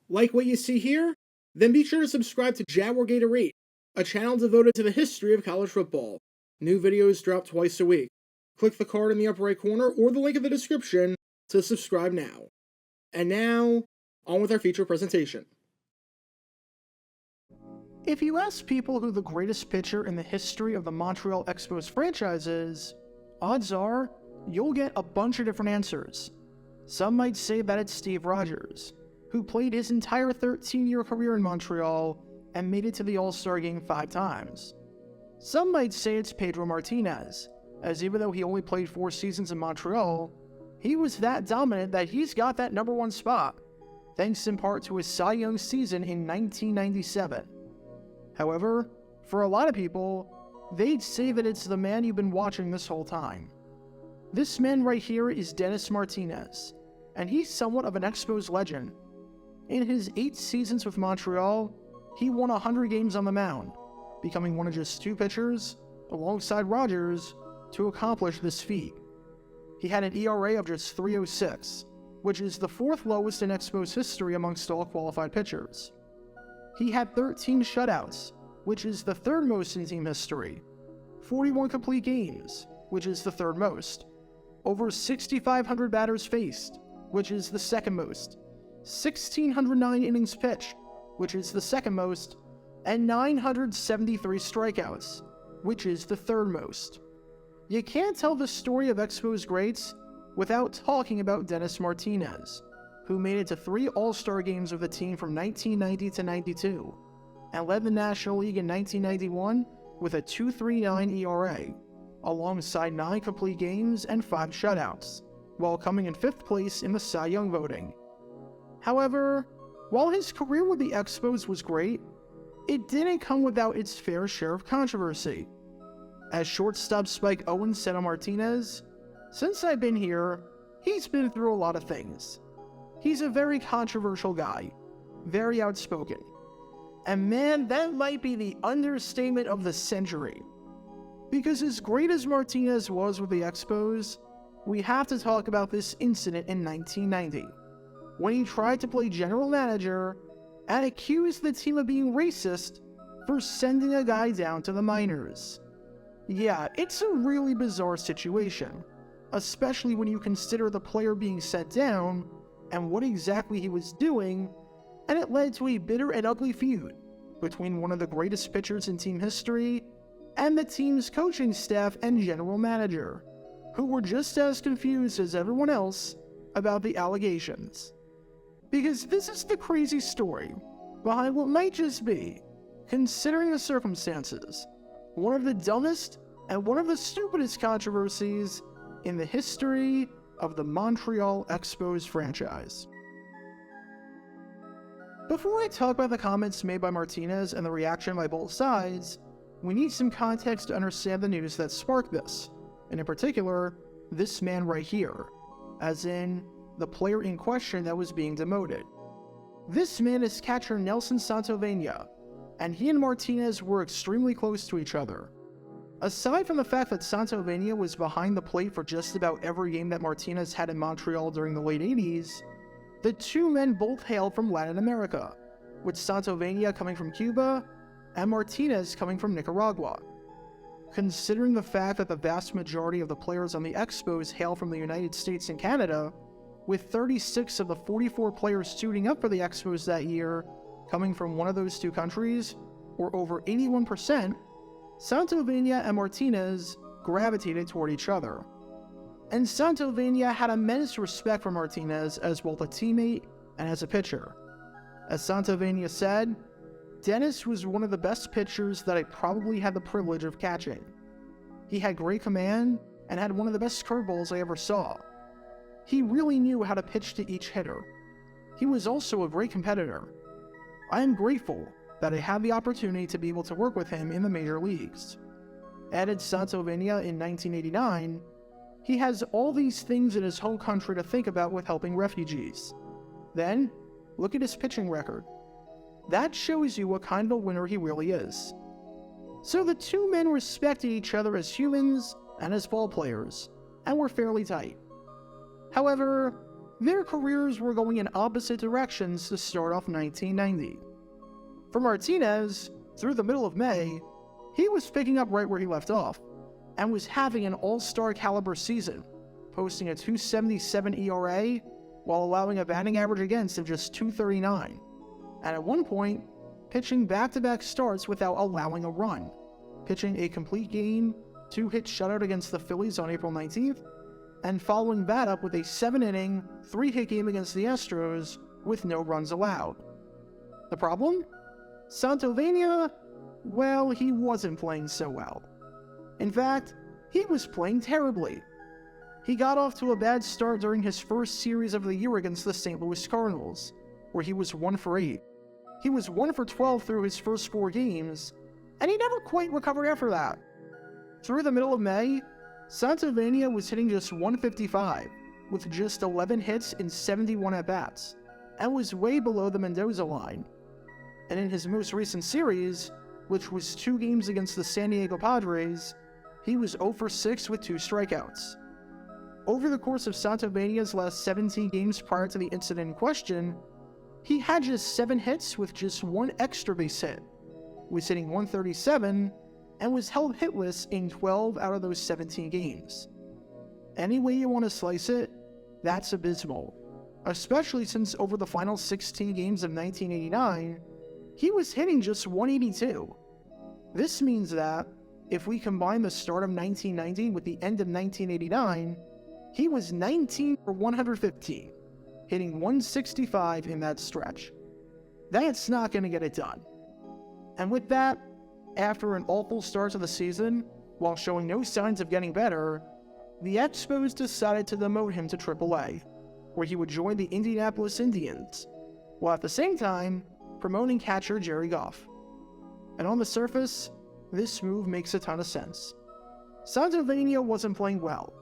Like what you see here? Then be sure to subscribe to Jaguar Gator 8, a channel devoted to the history of college football. New videos drop twice a week. Click the card in the upper right corner or the link in the description to subscribe now. And now, on with our feature presentation. If you ask people who the greatest pitcher in the history of the Montreal Expos franchise is, odds are you'll get a bunch of different answers. Some might say that it's Steve Rogers, who played his entire 13-year career in Montreal and made it to the All-Star game 5 times. Some might say it's Pedro Martinez, as even though he only played 4 seasons in Montreal, he was that dominant that he's got that number 1 spot, thanks in part to his Cy Young season in 1997. However, for a lot of people, they'd say that it's the man you've been watching this whole time. This man right here is Dennis Martinez, and he's somewhat of an Expos legend. In his 8 seasons with Montreal, he won 100 games on the mound, becoming one of just 2 pitchers, alongside Rogers, to accomplish this feat. He had an ERA of just .306, which is the 4th lowest in Expos history amongst all qualified pitchers. He had 13 shutouts, which is the 3rd most in team history, 41 complete games, which is the 3rd most, over 6,500 batters faced, which is the 2nd most, 1,609 innings pitched, which is the 2nd most, and 973 strikeouts, which is the 3rd most. You can't tell the story of Expos greats without talking about Dennis Martinez, who made it to 3 All-Star games with the team from 1990 to 92, and led the National League in 1991 with a 2.39 ERA, alongside 9 complete games and 5 shutouts, while coming in 5th place in the Cy Young voting. However, while his career with the Expos was great, it didn't come without its fair share of controversy. As shortstop Spike Owens said on Martinez, "Since I've been here, he's been through a lot of things. He's a very controversial guy, very outspoken. And man, that might be the understatement of the century. Because as great as Martinez was with the Expos, we have to talk about this incident in 1990, when he tried to play general manager and accused the team of being racist for sending a guy down to the minors. Yeah, it's a really bizarre situation, especially when you consider the player being sent down and what exactly he was doing, and it led to a bitter and ugly feud between one of the greatest pitchers in team history and the team's coaching staff and general manager, who were just as confused as everyone else about the allegations. Because this is the crazy story behind what might just be, considering the circumstances, one of the dumbest and one of the stupidest controversies in the history of the Montreal Expos franchise. Before I talk about the comments made by Martinez and the reaction by both sides, we need some context to understand the news that sparked this, and in particular, this man right here, as in the player in question that was being demoted. This man is catcher Nelson Santovenia, and he and Martinez were extremely close to each other. Aside from the fact that Santovenia was behind the plate for just about every game that Martinez had in Montreal during the late 80s, the two men both hail from Latin America, with Santovenia coming from Cuba and Martinez coming from Nicaragua. Considering the fact that the vast majority of the players on the Expos hail from the United States and Canada, with 36 of the 44 players suiting up for the Expos that year coming from one of those 2 countries, or over 81%, Santovenia and Martinez gravitated toward each other. And Santovenia had immense respect for Martinez as both a teammate and as a pitcher. As Santovenia said, "Dennis was one of the best pitchers that I probably had the privilege of catching. He had great command and had one of the best curveballs I ever saw. He really knew how to pitch to each hitter. He was also a great competitor. I am grateful that I had the opportunity to be able to work with him in the major leagues." Added Santovenia in 1989, "He has all these things in his home country to think about with helping refugees. Then, look at his pitching record. That shows you what kind of a winner he really is." So the two men respected each other as humans and as ball players, and were fairly tight. However, their careers were going in opposite directions to start off 1990. For Martinez, through the middle of May, he was picking up right where he left off, and was having an all-star caliber season, posting a .277 ERA while allowing a batting average against of just .239, and at one point, pitching back-to-back starts without allowing a run, pitching a complete game, 2-hit shutout against the Phillies on April 19th, and following that up with a 7-inning, 3-hit game against the Astros with no runs allowed. The problem? Santovenia, well, he wasn't playing so well. In fact, he was playing terribly. He got off to a bad start during his first series of the year against the St. Louis Cardinals, where he was 1 for 8. He was 1 for 12 through his first 4 games, and he never quite recovered after that. Through the middle of May, Santovenia was hitting just .155, with just 11 hits in 71 at-bats, and was way below the Mendoza line. And in his most recent series, which was 2 games against the San Diego Padres, he was 0 for 6 with 2 strikeouts. Over the course of Santovenia's last 17 games prior to the incident in question, he had just 7 hits with just 1 extra base hit, was hitting .137, and was held hitless in 12 out of those 17 games. Any way you want to slice it, that's abysmal, especially since over the final 16 games of 1989, he was hitting just .182. This means that, if we combine the start of 1990 with the end of 1989, he was 19 for 115, hitting .165 in that stretch. That's not going to get it done. And with that, after an awful start to the season, while showing no signs of getting better, the Expos decided to demote him to AAA, where he would join the Indianapolis Indians, while at the same time promoting catcher Jerry Goff. And on the surface, this move makes a ton of sense. Santovenia wasn't playing well.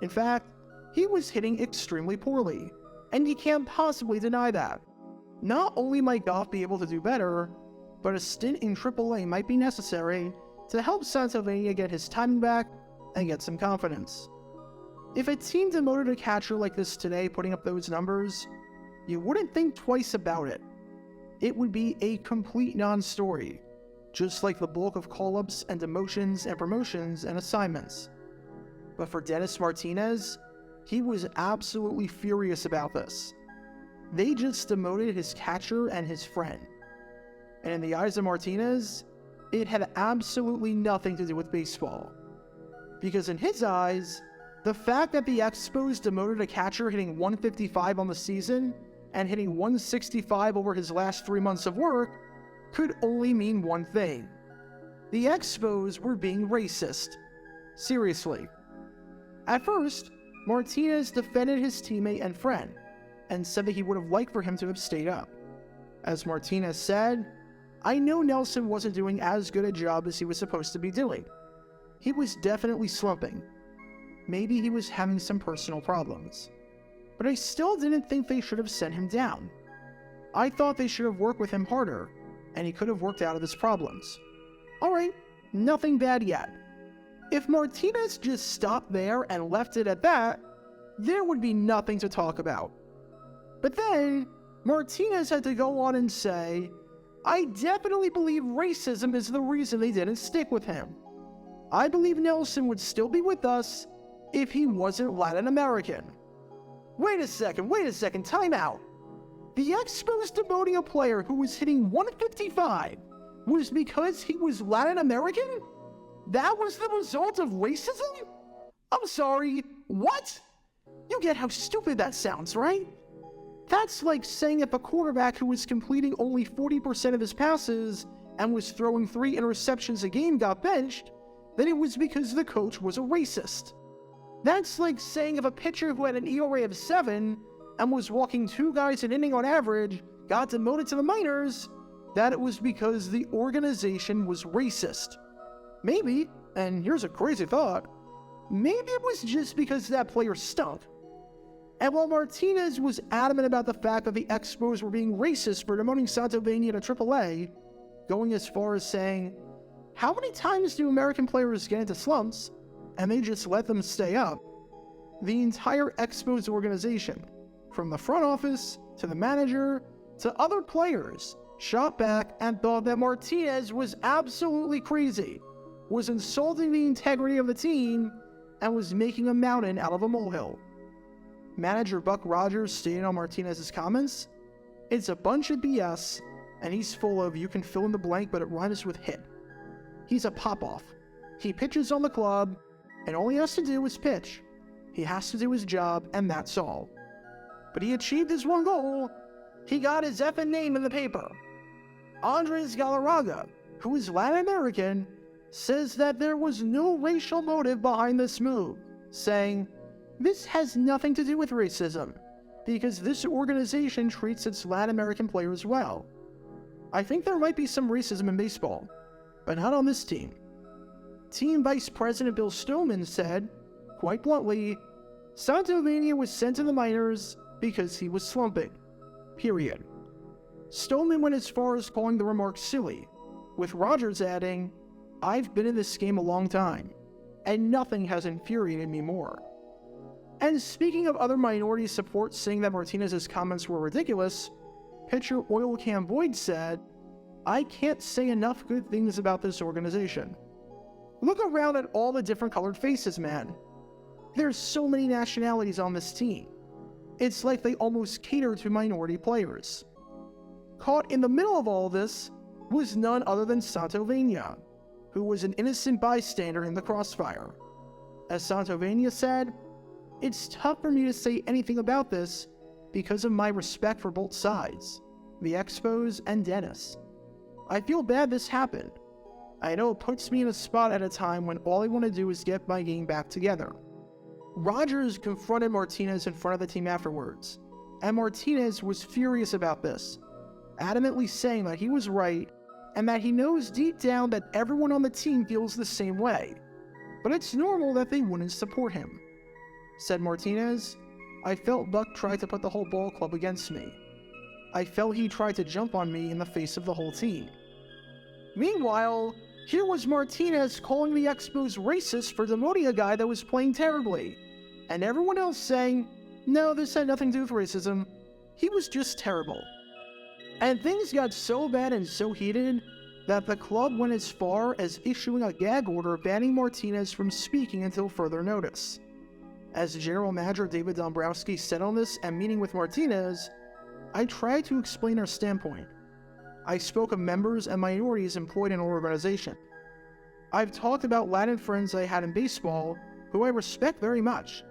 In fact, he was hitting extremely poorly, and you can't possibly deny that. Not only might Goff be able to do better, but a stint in AAA might be necessary to help Santovenia get his timing back and get some confidence. If a team demoted a catcher like this today putting up those numbers, you wouldn't think twice about it. It would be a complete non-story, just like the bulk of call-ups and demotions and promotions and assignments. But for Dennis Martinez, he was absolutely furious about this. They just demoted his catcher and his friend. And in the eyes of Martinez, it had absolutely nothing to do with baseball. Because in his eyes, the fact that the Expos demoted a catcher hitting .155 on the season and hitting .165 over his last 3 months of work could only mean one thing. The Expos were being racist. Seriously. At first, Martinez defended his teammate and friend, and said that he would have liked for him to have stayed up. As Martinez said, "I know Nelson wasn't doing as good a job as he was supposed to be doing. He was definitely slumping. Maybe he was having some personal problems. But I still didn't think they should have sent him down. I thought they should have worked with him harder, and he could have worked out of his problems. Alright, nothing bad yet. If Martinez just stopped there and left it at that, there would be nothing to talk about. But then, Martinez had to go on and say, I definitely believe racism is the reason they didn't stick with him. I believe Nelson would still be with us if he wasn't Latin American." Wait a second, time out. The Expos demoting a player who was hitting .155 was because he was Latin American? That was the result of racism? I'm sorry, what? You get how stupid that sounds, right? That's like saying if a quarterback who was completing only 40% of his passes and was throwing 3 interceptions a game got benched, then it was because the coach was a racist. That's like saying if a pitcher who had an ERA of 7 and was walking 2 guys an inning on average got demoted to the minors, that it was because the organization was racist. Maybe, and here's a crazy thought, maybe it was just because that player stunk. And while Martinez was adamant about the fact that the Expos were being racist for demoting Santovenia to AAA, going as far as saying, how many times do American players get into slumps, and they just let them stay up? The entire Expos organization, from the front office to the manager to other players shot back and thought that Martinez was absolutely crazy, was insulting the integrity of the team, and was making a mountain out of a molehill. Manager Buck Rogers stated on Martinez's comments, "It's a bunch of BS, and he's full of you can fill in the blank, but it rhymes with hit. He's a pop-off. He pitches on the club, and all he has to do is pitch. He has to do his job, and that's all. But he achieved his one goal. He got his effing name in the paper." Andres Galarraga, who is Latin American, says that there was no racial motive behind this move, saying, "This has nothing to do with racism, because this organization treats its Latin American players well. I think there might be some racism in baseball, but not on this team." Team Vice President Bill Stoneman said, quite bluntly, "Santovenia was sent to the minors because he was slumping. Period." Stoneman went as far as calling the remark silly, with Rogers adding, "I've been in this game a long time, and nothing has infuriated me more." And speaking of other minority support saying that Martinez's comments were ridiculous, pitcher Oil Can Boyd said, "I can't say enough good things about this organization. Look around at all the different colored faces, man. There's so many nationalities on this team. It's like they almost cater to minority players." Caught in the middle of all this was none other than Santovenia, who was an innocent bystander in the crossfire. As Santovenia said, "It's tough for me to say anything about this because of my respect for both sides, the Expos and Dennis. I feel bad this happened. I know it puts me in a spot at a time when all I want to do is get my game back together." Rogers confronted Martinez in front of the team afterwards, and Martinez was furious about this, adamantly saying that he was right and that he knows deep down that everyone on the team feels the same way, but it's normal that they wouldn't support him. Said Martinez, "I felt Buck tried to put the whole ball club against me. I felt he tried to jump on me in the face of the whole team." Meanwhile, here was Martinez calling the Expos racist for demoting a guy that was playing terribly, and everyone else saying, "No, this had nothing to do with racism. He was just terrible." And things got so bad and so heated that the club went as far as issuing a gag order banning Martinez from speaking until further notice. As General Manager David Dombrowski said on this and meeting with Martinez, "I tried to explain our standpoint. I spoke of members and minorities employed in our organization. I've talked about Latin friends I had in baseball, who I respect very much.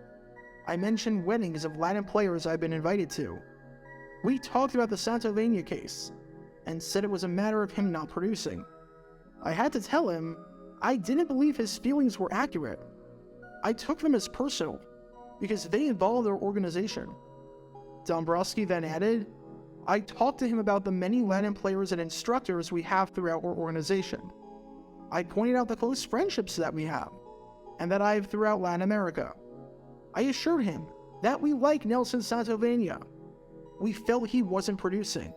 I mentioned weddings of Latin players I've been invited to. We talked about the Santovenia case, and said it was a matter of him not producing. I had to tell him I didn't believe his feelings were accurate. I took them as personal, because they involved our organization." Dombrowski then added, "I talked to him about the many Latin players and instructors we have throughout our organization. I pointed out the close friendships that we have, and that I have throughout Latin America. I assured him that we like Nelson Santovenia. We felt he wasn't producing.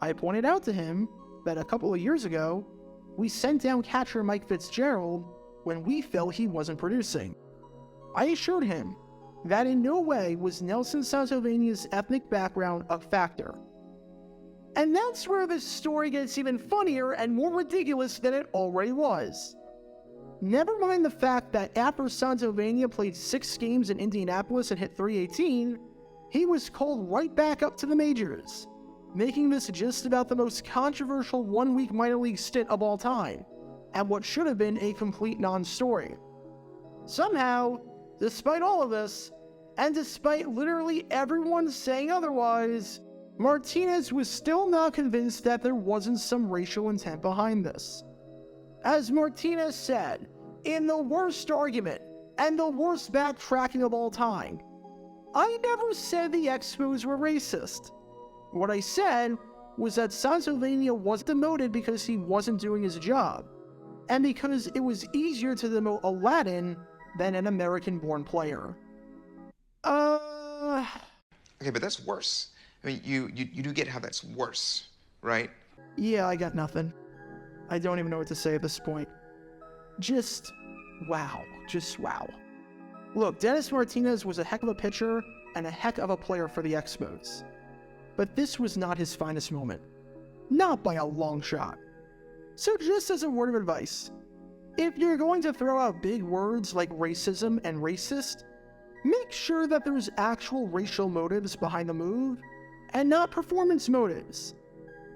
I pointed out to him that a couple of years ago, we sent down catcher Mike Fitzgerald when we felt he wasn't producing. I assured him that in no way was Nelson Santovenia's ethnic background a factor." And that's where this story gets even funnier and more ridiculous than it already was. Never mind the fact that after Santovenia played 6 games in Indianapolis and hit .318, he was called right back up to the majors, making this just about the most controversial one-week minor league stint of all time, and what should have been a complete non-story. Somehow, despite all of this, and despite literally everyone saying otherwise, Martinez was still not convinced that there wasn't some racial intent behind this. As Martinez said, in the worst argument, and the worst backtracking of all time, "I never said the Expos were racist. What I said was that Santovenia was demoted because he wasn't doing his job, and because it was easier to demote a Latin than an American-born player." Okay, but that's worse. I mean, you do get how that's worse, right? Yeah, I got nothing. I don't even know what to say at this point. Just wow. Look, Dennis Martinez was a heck of a pitcher, and a heck of a player for the Expos. But this was not his finest moment. Not by a long shot. So just as a word of advice, if you're going to throw out big words like racism and racist, make sure that there's actual racial motives behind the move, and not performance motives.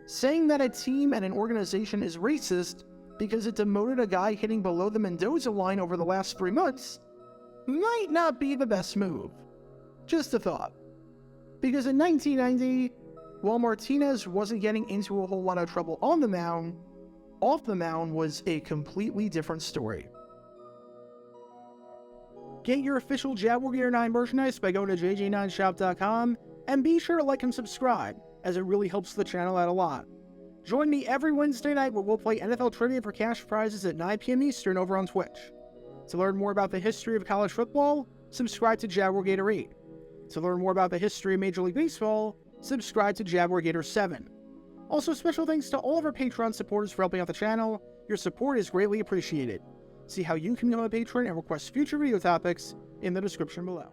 Saying that a team and an organization is racist because it demoted a guy hitting below the Mendoza line over the last 3 months might not be the best move. Just a thought. Because in 1990, while Martinez wasn't getting into a whole lot of trouble on the mound, off the mound was a completely different story. Get your official Jaguar Gear 9 merchandise by going to jj9shop.com, and be sure to like and subscribe, as it really helps the channel out a lot. Join me every Wednesday night where we'll play NFL Trivia for cash prizes at 9 p.m. Eastern over on Twitch. To learn more about the history of college football, subscribe to Jaguar Gator 8. To learn more about the history of Major League Baseball, subscribe to Jaguar Gator 7. Also, special thanks to all of our Patreon supporters for helping out the channel. Your support is greatly appreciated. See how you can become a patron and request future video topics in the description below.